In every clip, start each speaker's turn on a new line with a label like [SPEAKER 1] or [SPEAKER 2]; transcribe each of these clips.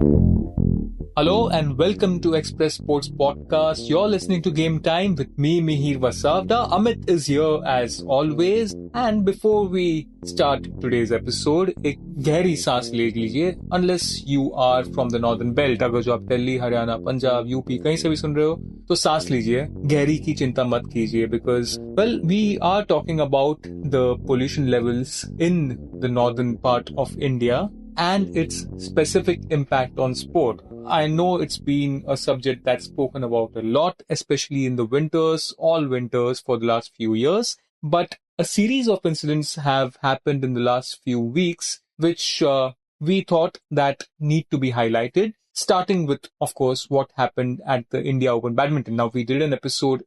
[SPEAKER 1] Hello and welcome to Express Sports Podcast. You're listening to Game Time with me, Mihir Vasavda. Amit is here as always. And before we start today's episode, एक गहरी सांस ले लीजिए. Unless you are from the Northern Belt, अगर जो आप Delhi, Haryana, Punjab, UP कहीं से भी सुन रहे हो, तो सांस लीजिए. गहरी की चिंता मत कीजिए because, well, we are talking about the pollution levels in the northern part of India and its specific impact on sport. I know it's been a subject that's spoken about a lot, especially in the winters, all winters for the last few years. But a series of incidents have happened in the last few weeks, which we thought that need to be highlighted. Starting with, of course, what happened at the India Open badminton. Now, we did an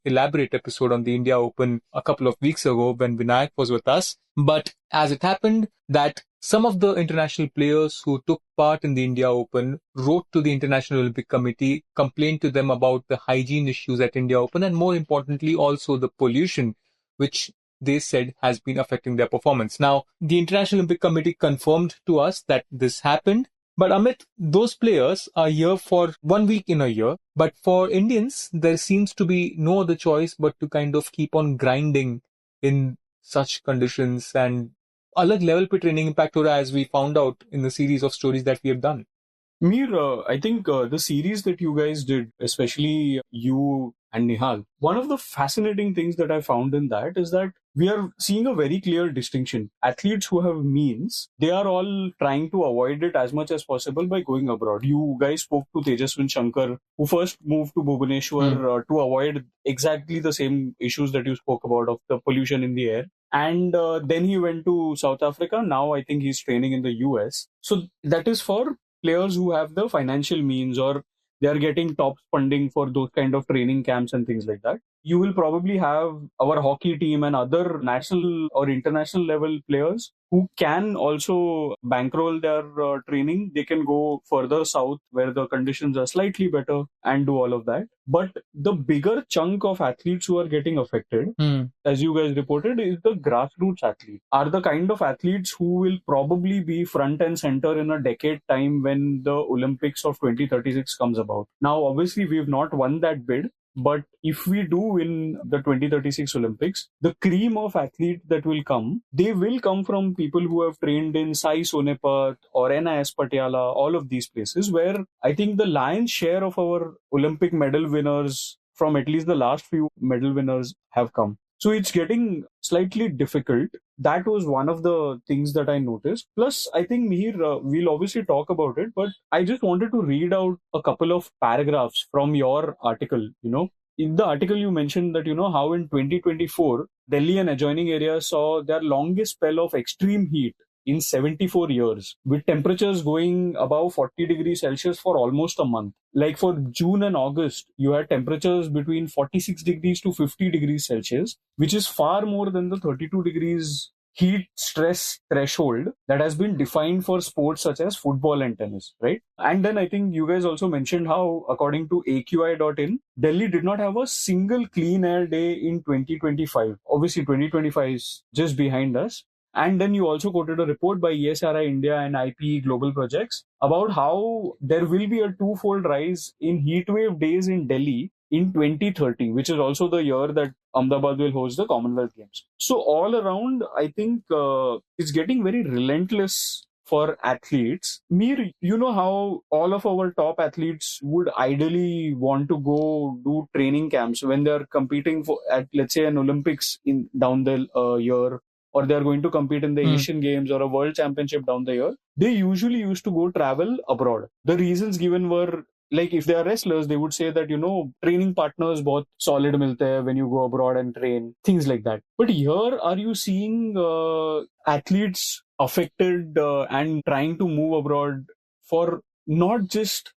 [SPEAKER 1] elaborate episode on the India Open a couple of weeks ago when Vinayak was with us. But as it happened that some of the international players who took part in the India Open wrote to the International Olympic Committee, complained to them about the hygiene issues at India Open, and more importantly, also the pollution, which they said has been affecting their performance. Now, the International Olympic Committee confirmed to us that this happened. But Amit, those players are here for 1 week in a year. But for Indians, there seems to be no other choice but to kind of keep on grinding in such conditions and अलग level पे training impact हो रहा है, as we found out in the series of stories that we have done.
[SPEAKER 2] Mir, I think the series that you guys did, especially you and Nihal, one of the fascinating things that I found in that is that we are seeing a very clear distinction. Athletes who have means, they are all trying to avoid it as much as possible by going abroad. You guys spoke to Tejaswin Shankar, who first moved to Bhubaneswar to avoid exactly the same issues that you spoke about of the pollution in the air. And then he went to South Africa. Now I think he's training in the US. So that is for players who have the financial means or they are getting top funding for those kind of training camps and things like that. You will probably have our hockey team and other national or international level players who can also bankroll their training. They can go further south where the conditions are slightly better and do all of that. But the bigger chunk of athletes who are getting affected, as you guys reported, is the grassroots athletes. Are the kind of athletes who will probably be front and center in a decade time when the Olympics of 2036 comes about. Now, obviously, we've not won that bid. But if we do win the 2036 Olympics, the cream of athletes that will come, they will come from people who have trained in Sai Sonepat or NIS Patiala, all of these places where I think the lion's share of our Olympic medal winners from at least the last few medal winners have come. So it's getting slightly difficult. That was one of the things that I noticed. Plus, I think, Mihir, we'll obviously talk about it, but I just wanted to read out a couple of paragraphs from your article. In the article, you mentioned that, how in 2024, Delhi and adjoining areas saw their longest spell of extreme heat in 74 years, with temperatures going above 40 degrees Celsius for almost a month. Like for June and August, you had temperatures between 46 degrees to 50 degrees Celsius, which is far more than the 32 degrees heat stress threshold that has been defined for sports such as football and tennis, right? And then I think you guys also mentioned how, according to AQI.in, Delhi did not have a single clean air day in 2025. Obviously, 2025 is just behind us. And then you also quoted a report by ESRI India and IPE Global Projects about how there will be a twofold rise in heatwave days in Delhi in 2030, which is also the year that Ahmedabad will host the Commonwealth Games. So all around, I think it's getting very relentless for athletes. Mir, you know how all of our top athletes would ideally want to go do training camps when they're competing at, let's say, an Olympics in down the year, or they're going to compete in the Asian Games or a World Championship down the year. They usually used to go travel abroad. The reasons given were, like, if they are wrestlers, they would say that, training partners बहुत solid मिलते हैं when you go abroad and train, things like that. But here, are you seeing athletes affected and trying to move abroad for not just,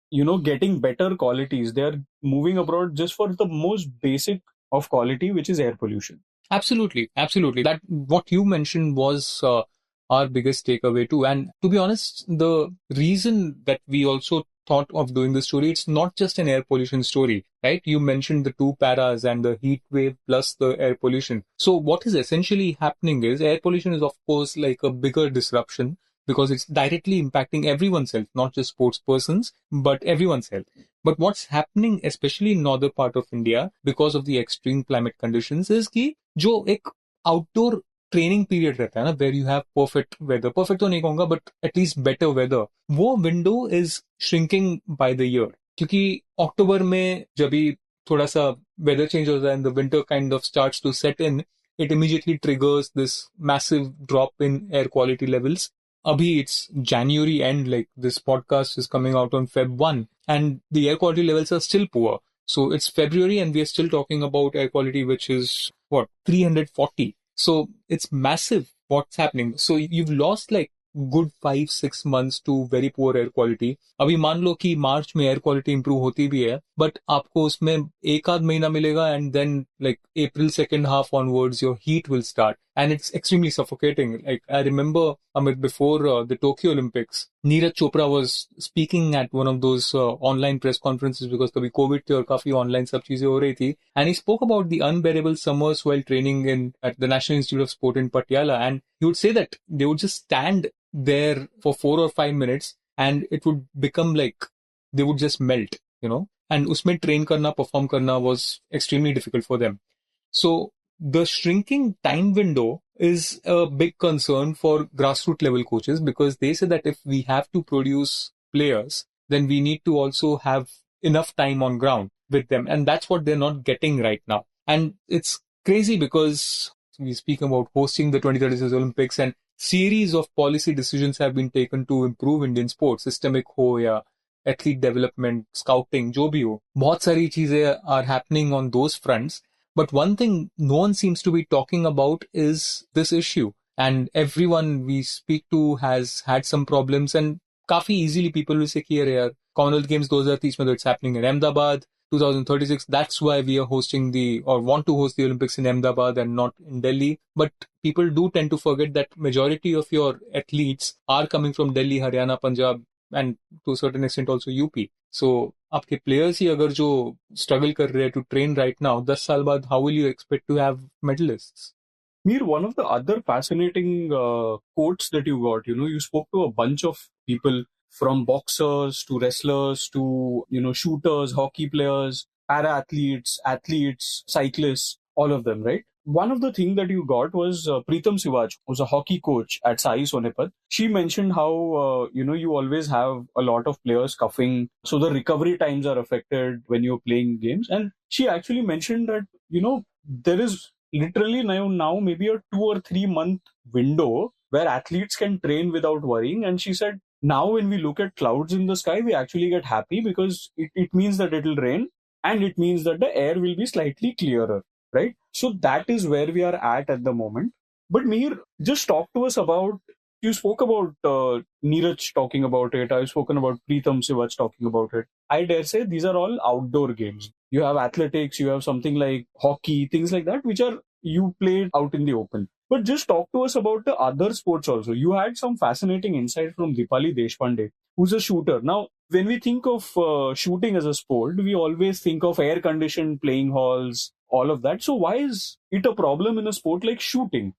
[SPEAKER 2] getting better qualities? They're moving abroad just for the most basic of quality, which is air pollution.
[SPEAKER 1] Absolutely. That what you mentioned was our biggest takeaway too. And to be honest, the reason that we also thought of doing this story, it's not just an air pollution story, right? You mentioned the two paras and the heat wave plus the air pollution. So what is essentially happening is air pollution is, of course, like a bigger disruption because it's directly impacting everyone's health, not just sports persons, but everyone's health. But what's happening, especially in northern part of India, because of the extreme climate conditions, is कि जो एक outdoor training period रहता है ना, where you have perfect weather, perfect तो नहीं कहूंगा but at least better weather, वो window is shrinking by the year. क्योंकि अक्टूबर में जब भी थोड़ा सा वेदर चेंज होता है and the winter kind of starts to set in, it immediately triggers this massive drop in air quality levels. Abhi it's January end, like this podcast is coming out on Feb 1 and the air quality levels are still poor. So it's February and we are still talking about air quality which is what, 340. So it's massive what's happening. So you've lost like good 5-6 months to very poor air quality. अभी मान लो कि मार्च में air quality improve होती भी है, but आपको उसमें एक आध महीना मिलेगा and then like April second half onwards your heat will start and it's extremely suffocating. Like I remember, Amit, before the Tokyo Olympics, Neeraj Chopra was speaking at one of those online press conferences because कभी Covid थी और काफी online सब चीजें हो रही थी, and he spoke about the unbearable summers while training in at the National Institute of Sport in Patiala, and he would say that they would just stand there for 4 or 5 minutes and it would become like they would just melt, you know, and उसमें train करना, perform करना was extremely difficult for them. So the shrinking time window is a big concern for grassroots level coaches because they say that if we have to produce players, then we need to also have enough time on ground with them. And that's what they're not getting right now. And it's crazy because we speak about hosting the 2036 Olympics and series of policy decisions have been taken to improve Indian sports, systemic ho ya athlete development, scouting, जो भी हो, बहुत सारी चीजें are happening on those fronts. But one thing no one seems to be talking about is this issue. And everyone we speak to has had some problems and काफी easily people will say कि अरे यार Commonwealth Games 2030 में, it's happening in Ahmedabad, 2036, that's why we are hosting or want to host the Olympics in Ahmedabad and not in Delhi. But people do tend to forget that majority of your athletes are coming from Delhi, Haryana, Punjab, and to a certain extent also UP. So आपके players ही अगर जो struggle कर रहे हैं to train right now, 10 साल बाद how will you expect to have medalists?
[SPEAKER 2] Mir, one of the other fascinating quotes that you got, you spoke to a bunch of people, from boxers to wrestlers to, shooters, hockey players, para-athletes, athletes, cyclists, all of them, right? One of the things that you got was Preetam Sivaj, who's a hockey coach at Sai Sonepat. She mentioned how, you always have a lot of players cuffing, so the recovery times are affected when you're playing games. And she actually mentioned that, there is literally now maybe a 2 or 3 month window where athletes can train without worrying. And she said, now when we look at clouds in the sky, we actually get happy because it means that it'll rain and it means that the air will be slightly clearer, right? So that is where we are at the moment. But Mihir, just talk to us about, you spoke about Neeraj talking about it. I've spoken about Preetam Sivaj talking about it. I dare say these are all outdoor games. You have athletics, you have something like hockey, things like that, which are you played out in the open. But just talk to us about the other sports also. You had some fascinating insight from Dipali Deshpande, who's a shooter. Now, when we think of shooting as a sport, we always think of air-conditioned playing halls, all of that. So why is it a problem in a sport like shooting?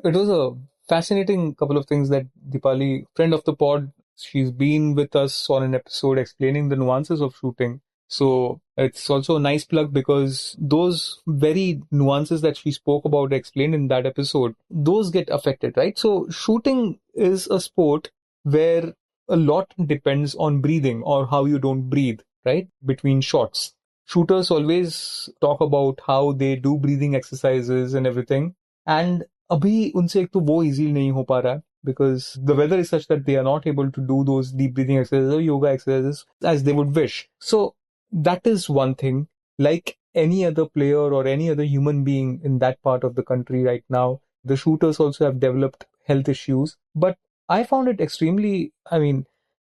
[SPEAKER 1] It was a fascinating couple of things that Dipali, friend of the pod, she's been with us on an episode explaining the nuances of shooting. So it's also a nice plug because those very nuances that she spoke about, explained in that episode, those get affected, right? So shooting is a sport where a lot depends on breathing or how you don't breathe, right? Between shots. Shooters always talk about how they do breathing exercises and everything. And अभी उनसे एक तो वो easy नहीं हो पा रहा है because the weather is such that they are not able to do those deep breathing exercises or yoga exercises as they would wish. So that is one thing. Like any other player or any other human being in that part of the country right now, the shooters also have developed health issues. But I found it extremely,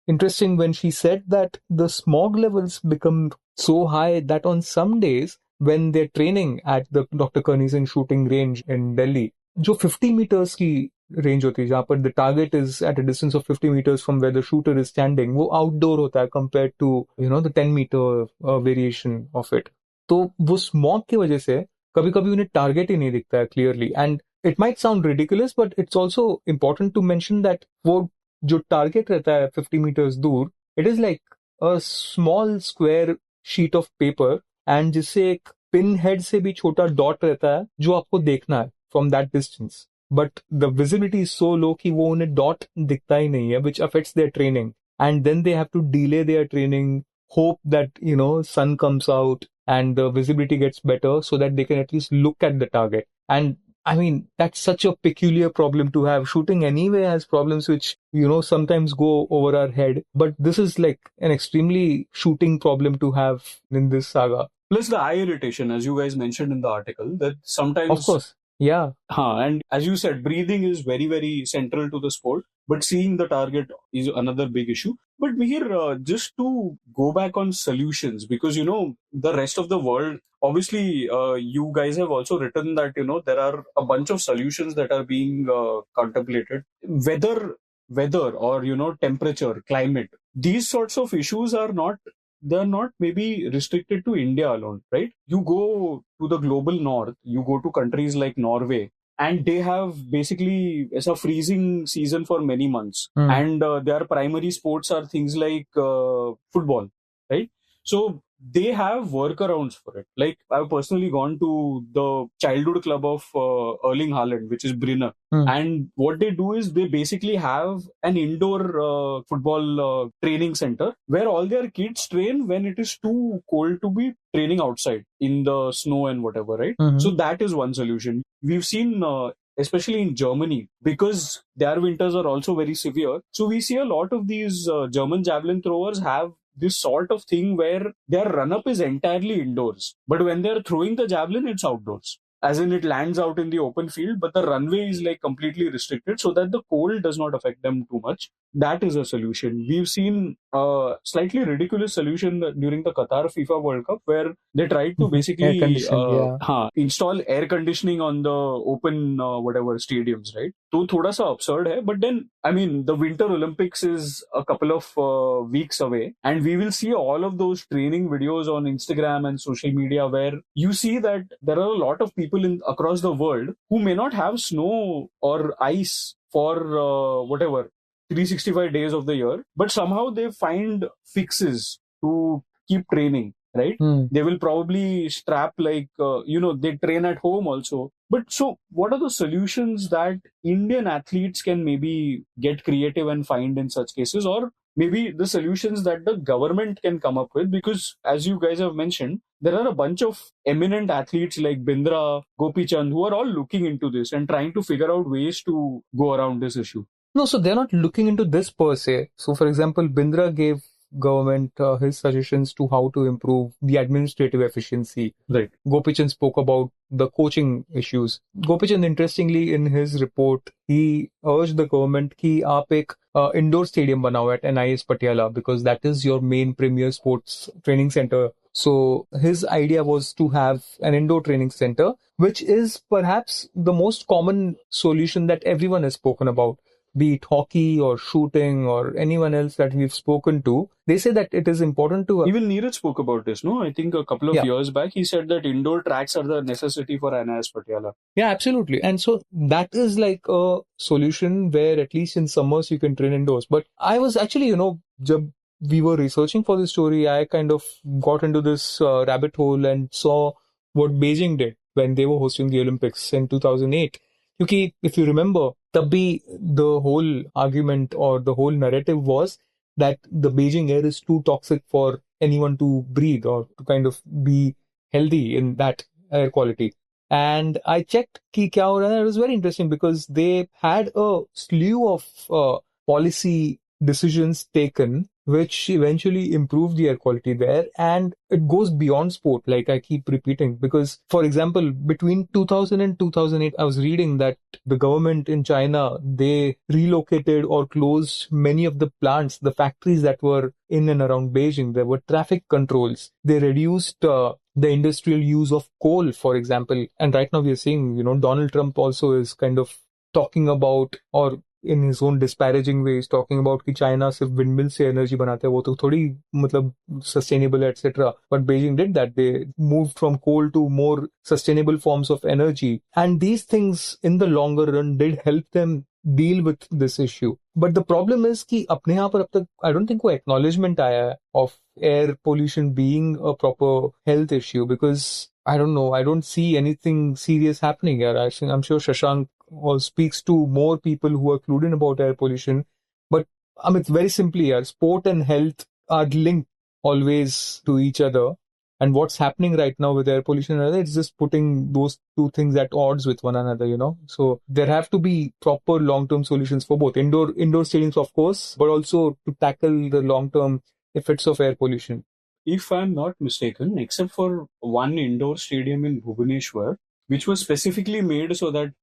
[SPEAKER 1] interesting when she said that the smog levels become so high that on some days when they're training at the Dr. Kearney Singh shooting range in Delhi, जो 50 meters की range होती है, जहाँ पर the target is at a distance of 50 meters from where the shooter is standing, वो outdoor होता है compared to, the 10-meter variation of it. तो वो smog की वजह से कभी-कभी उन्हें target ही नहीं दिखता है clearly. And it might sound ridiculous, but it's also important to mention that वो जो टारगेट रहता है 50 meters दूर, it is like a small square sheet of paper, and जिससे एक पिन हेड से भी छोटा डॉट रहता है जो आपको देखना है from that distance. But the visibility is so low कि वो उन्हें डॉट दिखता ही नहीं है, which affects their training. And then they have to delay their training, hope that, sun comes out and the visibility gets better so that they can at least look at the target. And I mean, that's such a peculiar problem to have. Shooting anyway has problems which, sometimes go over our head. But this is like an extremely shooting problem to have in this saga.
[SPEAKER 2] Plus the eye irritation, as you guys mentioned in the article, that sometimes...
[SPEAKER 1] Of course. Yeah.
[SPEAKER 2] And as you said, breathing is very, very central to the sport. But seeing the target is another big issue. But Mihir, just to go back on solutions, because, the rest of the world, obviously, you guys have also written that, there are a bunch of solutions that are being contemplated. Weather or, temperature, climate, these sorts of issues are not... they're not maybe restricted to India alone, right? You go to the global north, you go to countries like Norway, and they have basically a freezing season for many months. And their primary sports are things like football, right? So they have workarounds for it. Like, I've personally gone to the childhood club of Erling Haaland, which is Brynner. And what they do is they basically have an indoor football training center where all their kids train when it is too cold to be training outside in the snow and whatever, right? So that is one solution. We've seen... especially in Germany, because their winters are also very severe. So we see a lot of these German javelin throwers have this sort of thing where their run-up is entirely indoors. But when they're throwing the javelin, it's outdoors. As in, it lands out in the open field, but the runway is like completely restricted so that the cold does not affect them too much. That is a solution. We've seen a slightly ridiculous solution during the Qatar FIFA World Cup where they tried to basically install air conditioning on the open whatever stadiums, right? So thoda sa absurd hai, but then, I mean, the Winter Olympics is a couple of weeks away, and we will see all of those training videos on Instagram and social media where you see that there are a lot of people across the world who may not have snow or ice for 365 days of the year, but somehow they find fixes to keep training, right? They will probably strap they train at home also. But so what are the solutions that Indian athletes can maybe get creative and find in such cases, or maybe the solutions that the government can come up with? Because as you guys have mentioned, there are a bunch of eminent athletes like Bindra, Gopi Chand, who are all looking into this and trying to figure out ways to go around this issue.
[SPEAKER 1] No, so they're not looking into this per se. So for example, Bindra gave government his suggestions to how to improve the administrative efficiency.
[SPEAKER 2] Right.
[SPEAKER 1] Gopi Chand spoke about the coaching issues. Gopi Chand, interestingly, in his report, he urged the government कि आप एक indoor stadium बनाओ at NIS Patiala, because that is your main premier sports training center. So his idea was to have an indoor training center, which is perhaps the most common solution that everyone has spoken about. Be it hockey or shooting or anyone else that we've spoken to, they say that it is important to...
[SPEAKER 2] Even Neeraj spoke about this, no? I think a couple of years back, he said that indoor tracks are the necessity for NIS Patiala.
[SPEAKER 1] Yeah, absolutely. And so that is like a solution where at least in summers you can train indoors. But I was actually, jab we were researching for this story, I kind of got into this rabbit hole and saw what Beijing did when they were hosting the Olympics in 2008. Because if you remember, tabhi the whole argument or the whole narrative was that the Beijing air is too toxic for anyone to breathe or to kind of be healthy in that air quality. And I checked ki kya ho raha hai. It was very interesting because they had a slew of policy decisions taken which eventually improved the air quality there, and it goes beyond sport, like I keep repeating, because for example, between 2000 and 2008, I was reading that the government in China, they relocated or closed many of the plants, the factories that were in and around Beijing. There were traffic controls. They reduced the industrial use of coal, for example. And right now we are seeing, Donald Trump also is kind of talking about, or in his own disparaging way, he's talking about कि China सिर्फ windmill से energy बनाते हैं, वो तो थोड़ी मतलब sustainable etc. But Beijing did that. They moved from coal to more sustainable forms of energy. And these things in the longer run did help them deal with this issue. But the problem is कि अपने यहाँ पर अब तक I don't think कोई acknowledgement आया है of air pollution being a proper health issue, because I don't know, I don't see anything serious happening here. I'm sure Shashank speaks to more people who are clued in about air pollution. But it's very simply here, sport and health are linked always to each other. And what's happening right now with air pollution, it's just putting those two things at odds with one another, So there have to be proper long-term solutions for both indoor stadiums, of course, but also to tackle the long-term effects of air pollution.
[SPEAKER 2] If I'm not mistaken, except for one indoor stadium in Bhubaneswar, which was specifically made so that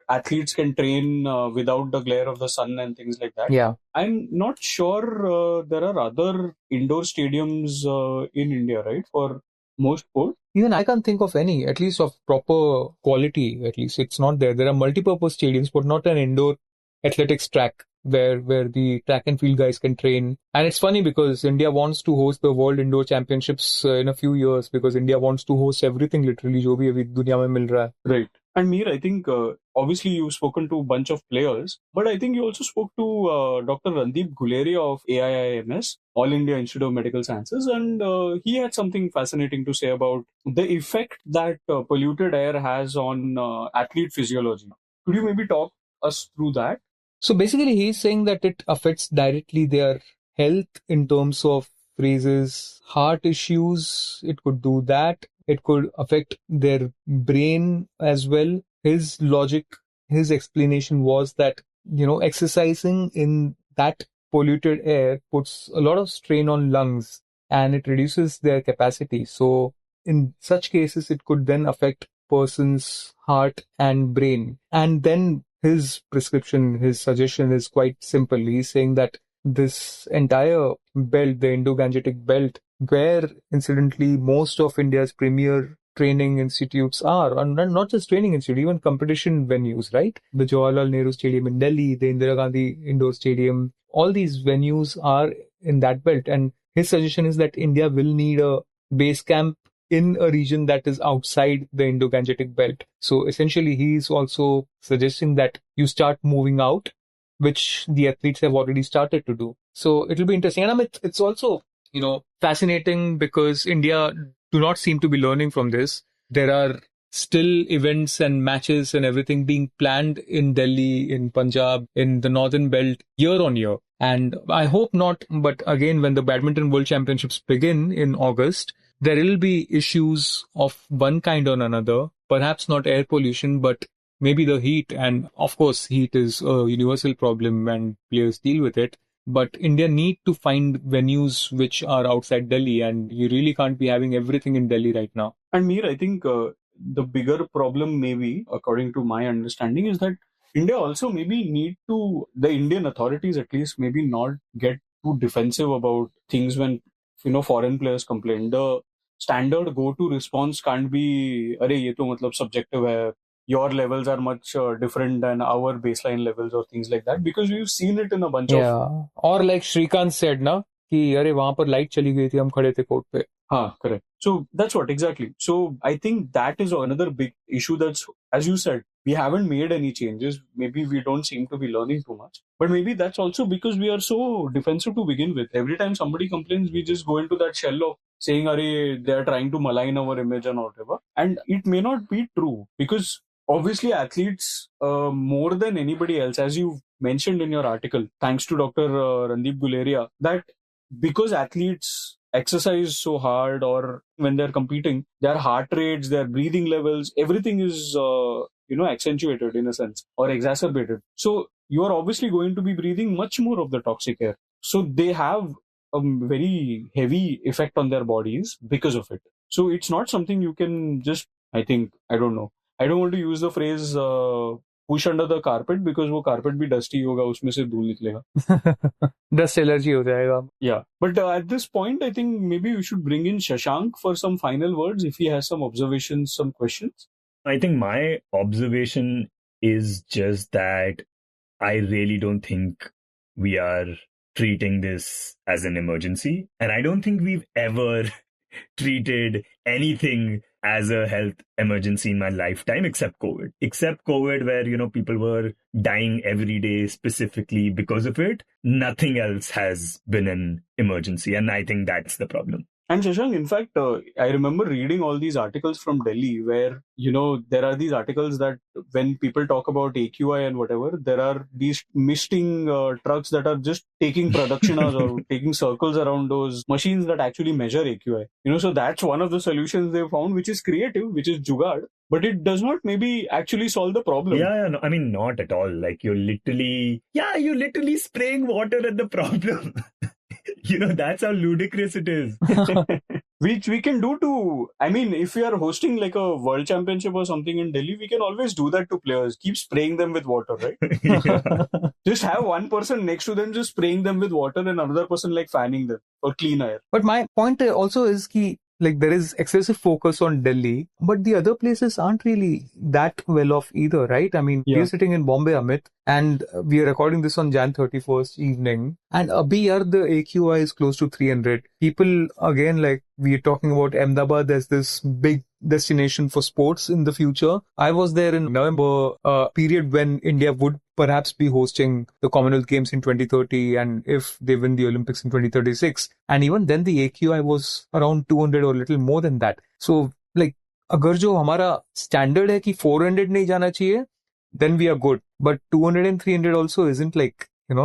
[SPEAKER 2] athletes can train without the glare of the sun and things like that.
[SPEAKER 1] Yeah.
[SPEAKER 2] I'm not sure there are other indoor stadiums in India, right, for most sports.
[SPEAKER 1] Even I can't think of any, at least of proper quality, at least. It's not there. There are multi-purpose stadiums, but not an indoor athletics track where the track and field guys can train. And it's funny because India wants to host the World Indoor Championships in a few years, because India wants to host everything literally जो भी अभी दुनिया में मिल रहा है.
[SPEAKER 2] Right. And Mir, I think obviously you've spoken to a bunch of players, but I think you also spoke to Dr. Randeep Guleria of AIIMS, All India Institute of Medical Sciences, and he had something fascinating to say about the effect that polluted air has on athlete physiology. Could you maybe talk us through that?
[SPEAKER 1] So basically, he's saying that it affects directly their health in terms of phrases, heart issues. It could do that. It could affect their brain as well. His logic, his explanation was that, exercising in that polluted air puts a lot of strain on lungs and it reduces their capacity. So in such cases, it could then affect person's heart and brain. And then his prescription, his suggestion is quite simple. He's saying that this entire belt, the Indo-Gangetic belt, where incidentally most of India's premier training institutes are, and not just training institute, even competition venues, right? The Jawaharlal Nehru Stadium in Delhi, the Indira Gandhi Indoor Stadium, all these venues are in that belt. And his suggestion is that India will need a base camp in a region that is outside the Indo-Gangetic belt. So essentially, he's also suggesting that you start moving out, which the athletes have already started to do. So it'll be interesting. And it's also, fascinating because India do not seem to be learning from this. There are still events and matches and everything being planned in Delhi, in Punjab, in the Northern Belt year on year. And I hope not, but again, when the Badminton World Championships begin in August, there will be issues of one kind or another, perhaps not air pollution, but maybe the heat. And of course, heat is a universal problem and players deal with it. But India need to find venues which are outside Delhi, and you really can't be having everything in Delhi right now.
[SPEAKER 2] And Mir, I think the bigger problem maybe, according to my understanding, is that India also maybe need to, the Indian authorities at least, maybe not get too defensive about things when, foreign players complain. The standard go-to response can't be, "Arey, ye to matlab subjective hai. Your levels are much different than our baseline levels," or things like that, because we've seen it in a bunch of...
[SPEAKER 1] Or like Shrikant said, na, कि अरे वहां पर light चली गई थी, हम खड़े थे कोर्ट पे.
[SPEAKER 2] Correct. So that's what exactly. So I think that is another big issue. That's, as you said, we haven't made any changes. Maybe we don't seem to be learning too much. But maybe that's also because we are so defensive to begin with. Every time somebody complains, we just go into that shell of saying, "Arey, they are trying to malign our image and whatever." And it may not be true, because obviously athletes, more than anybody else, as you mentioned in your article, thanks to Dr. Randeep Guleria, that because athletes exercise so hard, or when they're competing, their heart rates, their breathing levels, everything is accentuated in a sense, or exacerbated. So you are obviously going to be breathing much more of the toxic air. So they have a very heavy effect on their bodies because of it. So it's not something you can just, I don't want to use the phrase push under the carpet, because वो carpet भी dusty होगा, उसमें से धूल निकलेगा.
[SPEAKER 1] Dust allergy हो जाएगा.
[SPEAKER 2] Yeah. But at this point, I think maybe we should bring in Shashank for some final words, if he has some observations, some questions.
[SPEAKER 3] I think my observation is just that I really don't think we are treating this as an emergency. And I don't think we've ever treated anything as a health emergency in my lifetime, except COVID. Except COVID, where, people were dying every day specifically because of it. Nothing else has been an emergency. And I think that's the problem.
[SPEAKER 2] And Shashank, in fact, I remember reading all these articles from Delhi where, there are these articles that when people talk about AQI and whatever, there are these misting trucks that are just taking production hours or taking circles around those machines that actually measure AQI. So that's one of the solutions they found, which is creative, which is jugaad, but it does not maybe actually solve the problem.
[SPEAKER 3] Yeah, no, I mean, not at all. Like you're literally spraying water at the problem. That's how ludicrous it is.
[SPEAKER 2] Which we can do to, if we are hosting like a world championship or something in Delhi, we can always do that to players. Keep spraying them with water, right?
[SPEAKER 3] Yeah.
[SPEAKER 2] Just have one person next to them just spraying them with water and another person like fanning them for clean air.
[SPEAKER 1] But my point also is that there is excessive focus on Delhi, but the other places aren't really that well off either, right? We're sitting in Bombay, Amit, and we are recording this on Jan 31st evening, and abhi yaar, the AQI is close to 300. People, again, we're talking about Ahmedabad as this big destination for sports in the future. I was there in November, period when India would perhaps be hosting the Commonwealth Games in 2030, and if they win the Olympics in 2036. And even then the AQI was around 200 or a little more than that. So, agar jo hamara standard hai ki 400 nahi jana chahiye, then we are good. But 200 and 300 also isn't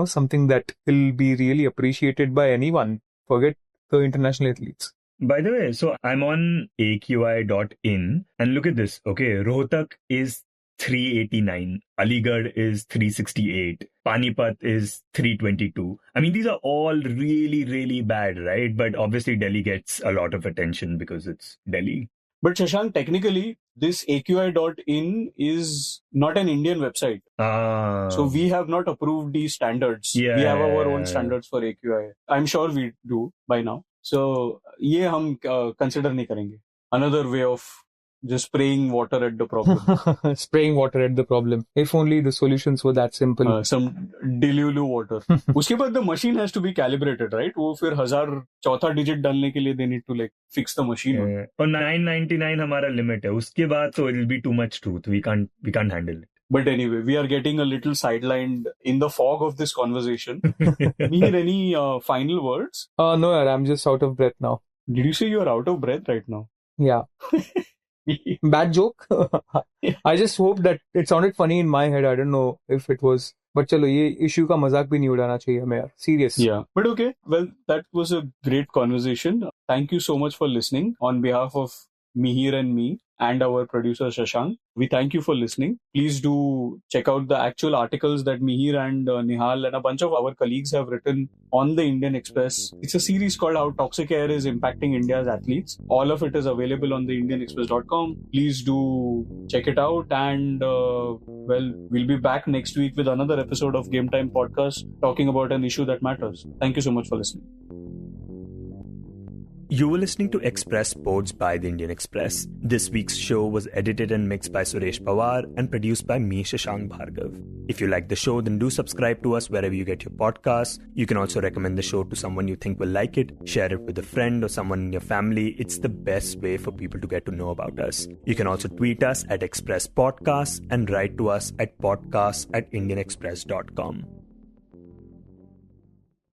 [SPEAKER 1] something that will be really appreciated by anyone. Forget the international athletes.
[SPEAKER 3] By the way, so I'm on aqi.in and look at this. Okay, Rohtak is 389, Aligarh is 368, Panipat is 322. These are all really, really bad, right? But obviously Delhi gets a lot of attention because it's Delhi.
[SPEAKER 2] But Shashank, technically, this AQI.in is not an Indian website. So we have not approved these standards.
[SPEAKER 3] Yeah.
[SPEAKER 2] We have our own standards for AQI. I'm sure we do by now. So, ye hum consider nahi karenge. Another way of just spraying water at the problem.
[SPEAKER 1] Spraying water at the problem. If only the solutions were that simple.
[SPEAKER 2] Some dilulu water. Uske baad the machine has to be calibrated, right? वो फिर 1000 चौथा digit डालने के लिए they need to fix the machine.
[SPEAKER 3] और 999 हमारा limit है. उसके बाद so it'll be too much truth. We can't handle it.
[SPEAKER 2] But anyway, we are getting a little sidelined in the fog of this conversation. Mihir, any final words?
[SPEAKER 1] No, I'm just out of breath now.
[SPEAKER 2] Did you say you are out of breath right now?
[SPEAKER 1] Yeah. Bad joke. I just hope that it sounded funny in my head. I don't know if it was. But chalo, ye issue ka mazak bhi nahi udana chahiye hame yaar. Serious.
[SPEAKER 2] Yeah. But okay. Well, that was a great conversation. Thank you so much for listening on behalf of Mihir and me and our producer Shashank. We thank you for listening. Please do check out the actual articles that Mihir and Nihal and a bunch of our colleagues have written on the Indian Express. It's a series called How Toxic Air is Impacting India's Athletes. All of it is available on the indianexpress.com. Please do check it out, and we'll be back next week with another episode of Game Time Podcast talking about an issue that matters. Thank you so much for listening.
[SPEAKER 3] You were listening to Express Sports by the Indian Express. This week's show was edited and mixed by Suresh Pawar and produced by me, Shashank Bhargava. If you like the show, then do subscribe to us wherever you get your podcasts. You can also recommend the show to someone you think will like it. Share it with a friend or someone in your family. It's the best way for people to get to know about us. You can also tweet us at Express Podcasts and write to us at podcasts@indianexpress.com.